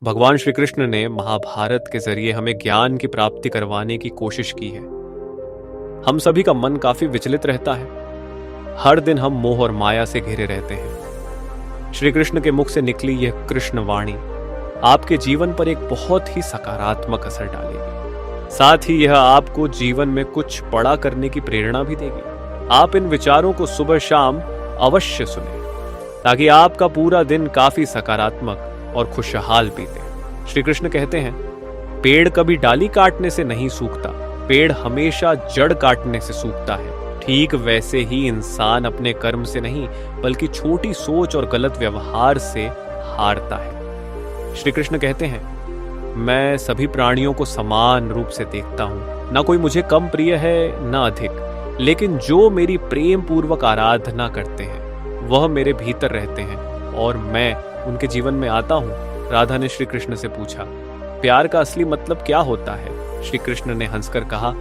भगवान श्री कृष्ण ने महाभारत के जरिए हमें ज्ञान की प्राप्ति करवाने की कोशिश की है। हम सभी का मन काफी विचलित रहता है। हर दिन हम मोह और माया से घिरे रहते हैं। श्री कृष्ण के मुख से निकली यह कृष्ण वाणी आपके जीवन पर एक बहुत ही सकारात्मक असर डालेगी। साथ ही यह आपको जीवन में कुछ बड़ा करने की प्रेरणा भी देगी। आप इन विचारों को सुबह शाम अवश्य सुने ताकि आपका पूरा दिन काफी सकारात्मक और खुशहाल बीते। श्री कृष्ण कहते हैं, पेड़ कभी डाली काटने से नहीं सूखता, पेड़ हमेशा जड़ काटने से सूखता है। ठीक वैसे ही इंसान अपने कर्म से नहीं बल्कि छोटी सोच और गलत व्यवहार से हारता है। श्री कृष्ण कहते हैं, मैं सभी प्राणियों को समान रूप से देखता हूं, ना कोई मुझे कम प्रिय है ना अधिक, लेकिन जो मेरी प्रेम पूर्वक आराधना करते हैं वह मेरे भीतर रहते हैं और मैं उनके जीवन में आता हूं। राधा ने श्री कृष्ण से पूछा, प्यार का असली मतलब क्या होता है? श्री कृष्ण ने हंसकर कहा,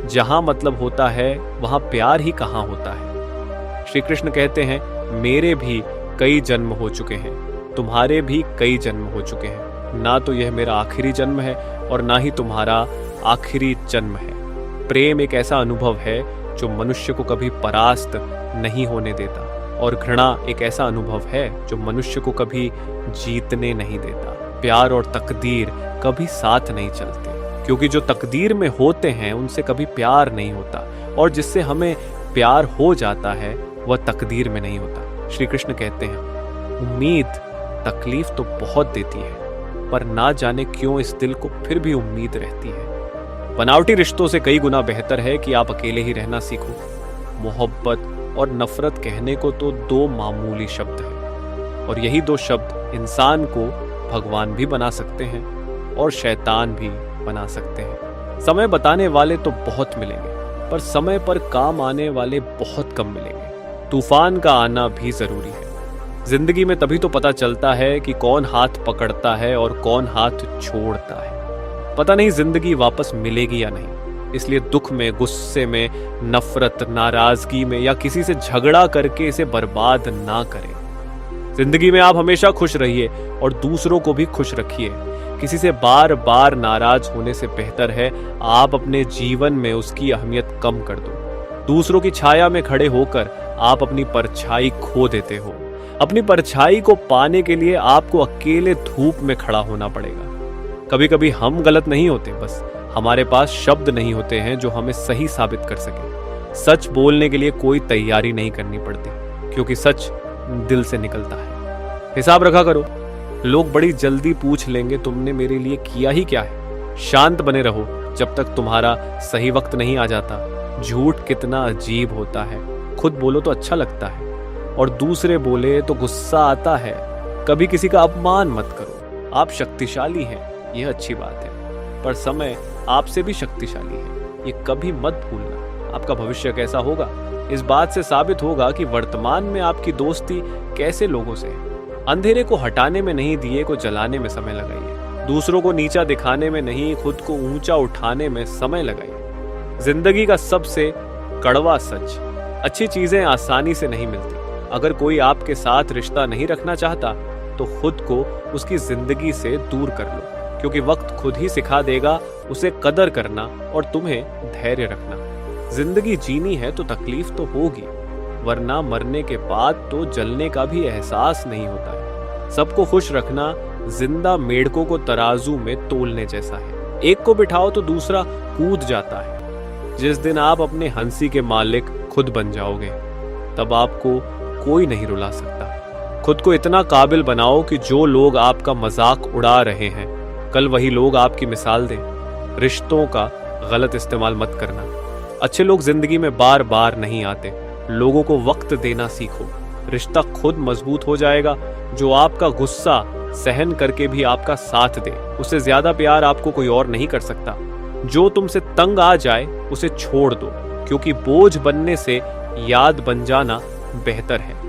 जहां मतलब होता है वहां प्यार ही कहां होता है। श्री कृष्ण कहते हैं, मेरे भी कई जन्म हो चुके हैं, तुम्हारे भी कई जन्म हो चुके हैं। ना तो यह मेरा आखिरी जन्म है और ना ही तुम्हारा आखिरी जन्म है। प्रेम एक ऐसा अनुभव है जो मनुष्य को कभी परास्त नहीं होने देता और घृणा एक ऐसा अनुभव है जो मनुष्य को कभी जीतने नहीं देता। प्यार और तकदीर कभी साथ नहीं चलते, क्योंकि जो तकदीर में होते हैं उनसे कभी प्यार नहीं होता और जिससे हमें प्यार हो जाता है वह तकदीर में नहीं होता। श्री कृष्ण कहते हैं, उम्मीद तकलीफ तो बहुत देती है, पर ना जाने क्यों इस दिल को फिर भी उम्मीद रहती है। बनावटी रिश्तों से कई गुना बेहतर है कि आप अकेले ही रहना सीखो। मोहब्बत और नफरत कहने को तो दो मामूली शब्द हैं और यही दो शब्द इंसान को भगवान भी बना सकते हैं और शैतान भी बना सकते हैं। समय बताने वाले तो बहुत मिलेंगे, पर समय पर काम आने वाले बहुत कम मिलेंगे। तूफान का आना भी जरूरी है। जिंदगी में तभी तो पता चलता है कि कौन हाथ पकड़ता है और कौन हाथ छोड़ता है। पता नहीं जिंदगी वापस मिलेगी या नहीं, इसलिए दुख में, गुस्से में, नफरत, नाराजगी में या किसी से झगड़ा करके इसे बर्बाद ना करें। जिंदगी में आप हमेशा खुश रहिए और दूसरों को भी खुश रखिए। किसी से बार बार नाराज होने से बेहतर है आप अपने जीवन में उसकी अहमियत कम कर दो। दूसरों की छाया में खड़े होकर आप अपनी परछाई खो देते हो। अपनी परछाई को पाने के लिए आपको अकेले धूप में खड़ा होना पड़ेगा। कभी कभी हम गलत नहीं होते, बस हमारे पास शब्द नहीं होते हैं जो हमें सही साबित कर सके। सच बोलने के लिए कोई तैयारी नहीं करनी पड़ती, क्योंकि सच दिल से निकलता है। हिसाब रखा करो, लोग बड़ी जल्दी पूछ लेंगे तुमने मेरे लिए किया ही क्या है। शांत बने रहो जब तक तुम्हारा सही वक्त नहीं आ जाता। झूठ कितना अजीब होता है, खुद बोलो तो अच्छा लगता है और दूसरे बोले तो गुस्सा आता है। कभी किसी का अपमान मत करो। आप शक्तिशाली हैं, यह अच्छी बात है, पर समय आपसे भी शक्तिशाली है, ये कभी मत भूलना। आपका भविष्य कैसा होगा इस बात से साबित होगा कि वर्तमान में आपकी दोस्ती कैसे लोगों से है। अंधेरे को हटाने में नहीं, दिए को जलाने में समय लगाइए। दूसरों को नीचा दिखाने में नहीं, खुद को ऊंचा उठाने में समय लगाइए। जिंदगी का सबसे कड़वा सच, अच्छी चीजें आसानी से नहीं मिलती। अगर कोई आपके साथ रिश्ता नहीं रखना चाहता तो खुद को उसकी जिंदगी से दूर कर लो, क्योंकि वक्त खुद ही सिखा देगा उसे कदर करना और तुम्हें धैर्य रखना। जिंदगी जीनी है तो तकलीफ तो होगी, वरना मरने के बाद तो जलने का भी एहसास नहीं होता है। सबको खुश रखना जिंदा मेढकों को तराजू में तोलने जैसा है। एक को बिठाओ तो दूसरा कूद जाता है। जिस दिन आप अपने हंसी के मालिक खुद बन जाओगे, तब आपको कोई नहीं रुला सकता। खुद को इतना काबिल बनाओ कि जो लोग आपका मजाक उड़ा रहे हैं, कल वही लोग आपकी मिसाल दें। रिश्तों का गलत इस्तेमाल मत करना। अच्छे लोग जिंदगी में बार बार नहीं आते। लोगों को वक्त देना सीखो, रिश्ता खुद मजबूत हो जाएगा। जो आपका गुस्सा सहन करके भी आपका साथ दे, उससे ज्यादा प्यार आपको कोई और नहीं कर सकता। जो तुमसे तंग आ जाए उसे छोड़ दो, क्योंकि बोझ बनने से याद बन जाना बेहतर है।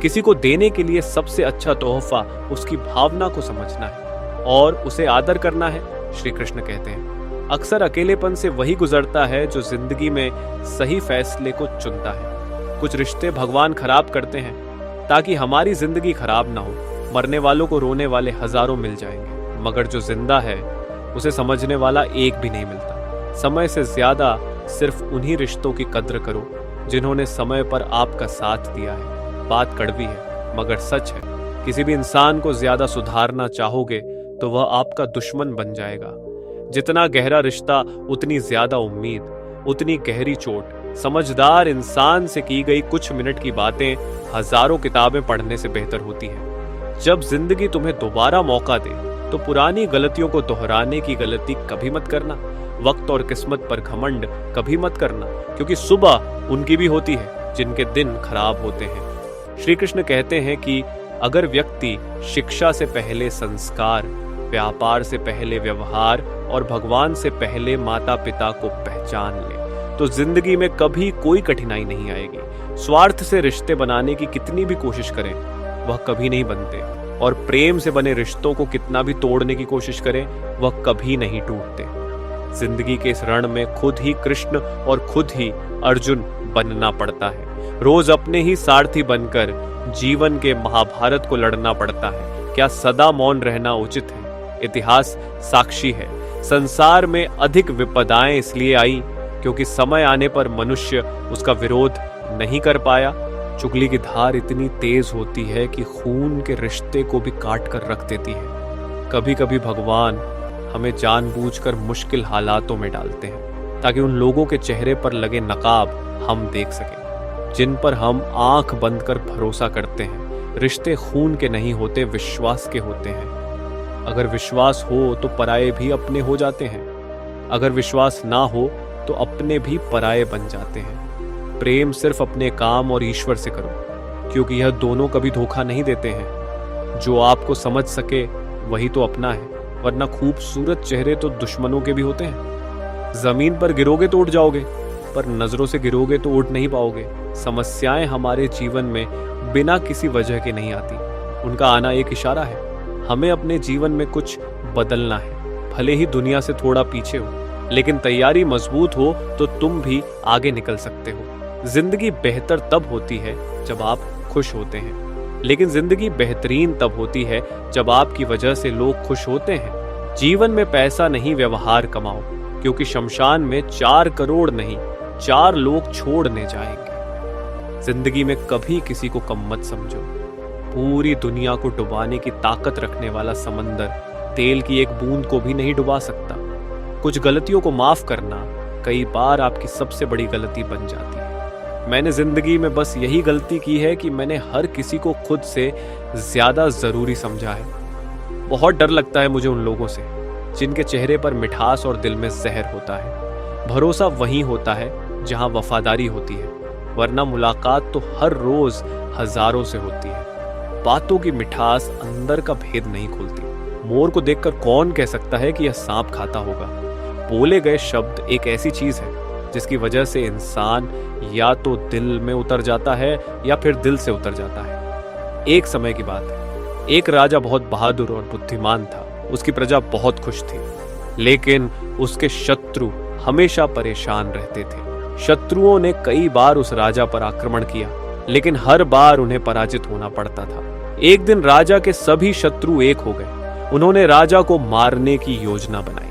किसी को देने के लिए सबसे अच्छा तोहफा उसकी भावना को समझना है और उसे आदर करना है। श्री कृष्ण कहते हैं, अक्सर अकेलेपन से वही गुजरता है जो जिंदगी में सही फैसले को चुनता है। कुछ रिश्ते भगवान खराब करते हैं ताकि हमारी जिंदगी खराब ना हो। मरने वालों को रोने वाले हजारों मिल जाएंगे, मगर जो जिंदा है उसे समझने वाला एक भी नहीं मिलता। समय से ज्यादा सिर्फ उन्हीं रिश्तों की कद्र करो जिन्होंने समय पर आपका साथ दिया है। बात कड़वी है मगर सच है, किसी भी इंसान को ज्यादा सुधारना चाहोगे तो वह आपका दुश्मन बन जाएगा। जितना गहरा रिश्ता उतनी ज्यादा उम्मीद, उतनी गहरी चोट। समझदार इंसान से की गई कुछ मिनट की बातें हजारों किताबें पढ़ने से बेहतर होती है। जब जिंदगी तुम्हें दोबारा मौका दे तो पुरानी गलतियों को दोहराने की गलती कभी मत करना। वक्त और किस्मत पर घमंड कभी मत करना, क्योंकि सुबह उनकी भी होती है जिनके दिन खराब होते हैं। श्री कृष्ण कहते हैं कि अगर व्यक्ति शिक्षा से पहले संस्कार, व्यापार से पहले व्यवहार और भगवान से पहले माता पिता को पहचान ले तो जिंदगी में कभी कोई कठिनाई नहीं आएगी। स्वार्थ से रिश्ते बनाने की कितनी भी कोशिश करें वह कभी नहीं बनते, और प्रेम से बने रिश्तों को कितना भी तोड़ने की कोशिश करें वह कभी नहीं टूटते। जिंदगी के इस रण में खुद ही कृष्ण और खुद ही अर्जुन बनना पड़ता है। रोज अपने ही सारथी बनकर जीवन के महाभारत को लड़ना पड़ता है। क्या सदा मौन रहना उचित है? इतिहास साक्षी है, संसार में अधिक विपदाएं इसलिए आई क्योंकि समय आने पर मनुष्य उसका विरोध नहीं कर पाया। चुगली की धार इतनी तेज होती है कि खून के रिश्ते को भी काट कर रख देती है। कभी कभी भगवान हमें जानबूझकर मुश्किल हालातों में डालते हैं ताकि उन लोगों के चेहरे पर लगे नकाब हम देख सकें जिन पर हम आंख बंद कर भरोसा करते हैं। रिश्ते खून के नहीं होते, विश्वास के होते हैं। अगर विश्वास हो तो पराये भी अपने हो जाते हैं, अगर विश्वास ना हो तो अपने भी पराये बन जाते हैं। प्रेम सिर्फ अपने काम और ईश्वर से करो, क्योंकि यह दोनों कभी धोखा नहीं देते हैं। जो आपको समझ सके वही तो अपना है, वरना खूबसूरत चेहरे तो दुश्मनों के भी होते हैं। जमीन पर गिरोगे तो उठ जाओगे, पर नजरों से गिरोगे तो उठ नहीं पाओगे। समस्याएं हमारे जीवन में बिना किसी वजह के नहीं आती, उनका आना एक इशारा है। हमें अपने जीवन में कुछ बदलना है, भले ही दुनिया से थोड़ा पीछे हो, लेकिन तैयारी मजबूत हो तो तुम भी आगे निकल सकते हो। जिंदगी बेहतर तब होती है जब आप खुश होते हैं, लेकिन जिंदगी बेहतरीन तब होती है जब आपकी वजह से लोग खुश होते हैं। जीवन में पैसा नहीं, व्यवहार कमाओ, क्योंकि शमशान में 4 करोड़ नहीं 4 लोग छोड़ने जाएंगे। जिंदगी में कभी किसी को कम मत समझो। पूरी दुनिया को डुबाने की ताकत रखने वाला समंदर तेल की एक बूंद को भी नहीं डुबा सकता। कुछ गलतियों को माफ करना कई बार आपकी सबसे बड़ी गलती बन जाती है। मैंने जिंदगी में बस यही गलती की है कि मैंने हर किसी को खुद से ज्यादा जरूरी समझा है। बहुत डर लगता है मुझे उन लोगों से जिनके चेहरे पर मिठास और दिल में जहर होता है। भरोसा वहीं होता है जहां वफादारी होती है, वरना मुलाकात तो हर रोज हजारों से होती है। बातों की मिठास अंदर का भेद नहीं खोलती। मोर को देखकर कौन कह सकता है कि यह सांप खाता होगा? बोले गए शब्द एक ऐसी चीज है जिसकी वजह से इंसान या तो दिल में उतर जाता है या फिर दिल से उतर जाता है। एक समय की बात है, एक राजा बहुत बहादुर और बुद्धिमान था। उसकी प्रजा बहुत खुश थी, लेकिन उसके शत्रु हमेशा परेशान रहते थे। शत्रुओं ने कई बार उस राजा पर आक्रमण किया, लेकिन हर बार उन्हें पराजित होना पड़ता था। एक दिन राजा के सभी शत्रु एक हो गए। उन्होंने राजा को मारने की योजना बनाई।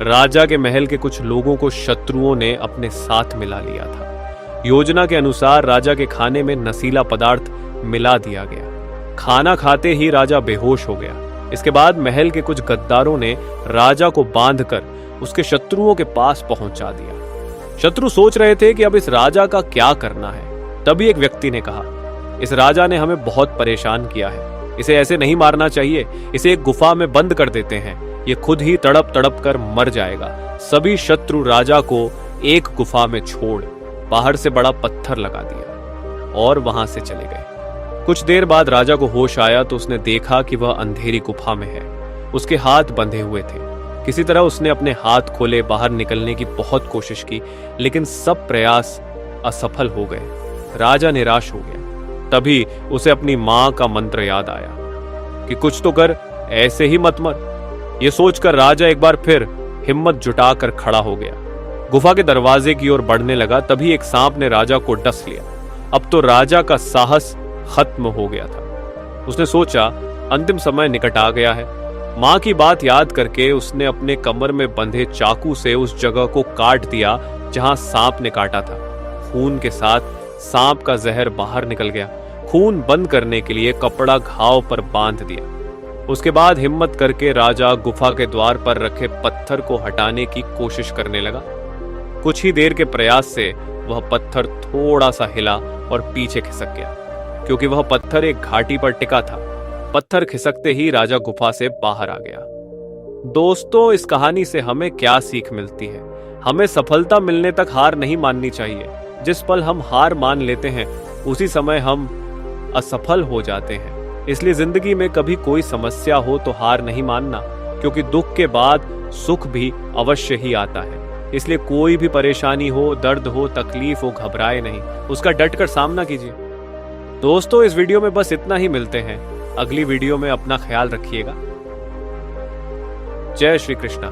राजा के महल के कुछ लोगों को शत्रुओं ने अपने साथ मिला लिया था। योजना के अनुसार राजा के खाने में नशीला पदार्थ मिला दिया गया। खाना खाते ही राजा बेहोश हो गया। इसके बाद महल के कुछ गद्दारों ने राजा को बांधकर उसके शत्रुओं के पास पहुंचा दिया। शत्रु सोच रहे थे कि अब इस राजा का क्या करना है। तभी एक व्यक्ति ने कहा, इस राजा ने हमें बहुत परेशान किया है, इसे ऐसे नहीं मारना चाहिए, इसे एक गुफा में बंद कर देते हैं, ये खुद ही तड़प तड़प कर मर जाएगा। सभी शत्रु राजा को एक गुफा में छोड़ बाहर से बड़ा पत्थर लगा दिया और वहां से चले गए। कुछ देर बाद राजा को होश आया तो उसने देखा कि वह अंधेरी गुफा में है। उसके हाथ बंधे हुए थे। किसी तरह उसने अपने हाथ खोले बाहर निकलने की बहुत कोशिश की, लेकिन सब प्रयास असफल हो गए। राजा निराश हो गया। तभी उसे अपनी मां का मंत्र याद आया कि कुछ तो कर, ऐसे ही मत मर। यह सोचकर राजा एक बार फिर हिम्मत जुटाकर खड़ा हो गया। गुफा के दरवाजे की ओर बढ़ने लगा। तभी एक सांप ने राजा को डस लिया। अब तो राजा का साहस खत्म हो गया था। उसने सोचा, अंतिम समय निकट आ गया है, माँ की बात याद करके उसने अपने कमर में बंधे चाकू से उस जगह को काट दिया जहां सांप ने काटा था। खून के साथ सांप का जहर बाहर निकल गया। खून बंद करने के लिए कपड़ा घाव पर बांध दिया। उसके बाद हिम्मत करके राजा गुफा के द्वार पर रखे पत्थर को हटाने की कोशिश करने लगा। कुछ ही देर के प्रयास से वह पत्थर थोड़ा सा हिला और पीछे खिसक गया, क्योंकि वह पत्थर एक घाटी पर टिका था। पत्थर खिसकते ही राजा गुफा से बाहर आ गया। दोस्तों, इस कहानी से हमें क्या सीख मिलती है? हमें सफलता मिलने तक हार नहीं माननी चाहिए। जिस पल हम हार मान लेते हैं उसी समय हम असफल हो जाते हैं। इसलिए जिंदगी में कभी कोई समस्या हो तो हार नहीं मानना, क्योंकि दुख के बाद सुख भी अवश्य ही आता है। इसलिए कोई भी परेशानी हो, दर्द हो, तकलीफ हो, घबराए नहीं, उसका डटकर सामना कीजिए। दोस्तों, इस वीडियो में बस इतना ही। मिलते हैं अगली वीडियो में। अपना ख्याल रखिएगा। जय श्री कृष्णा।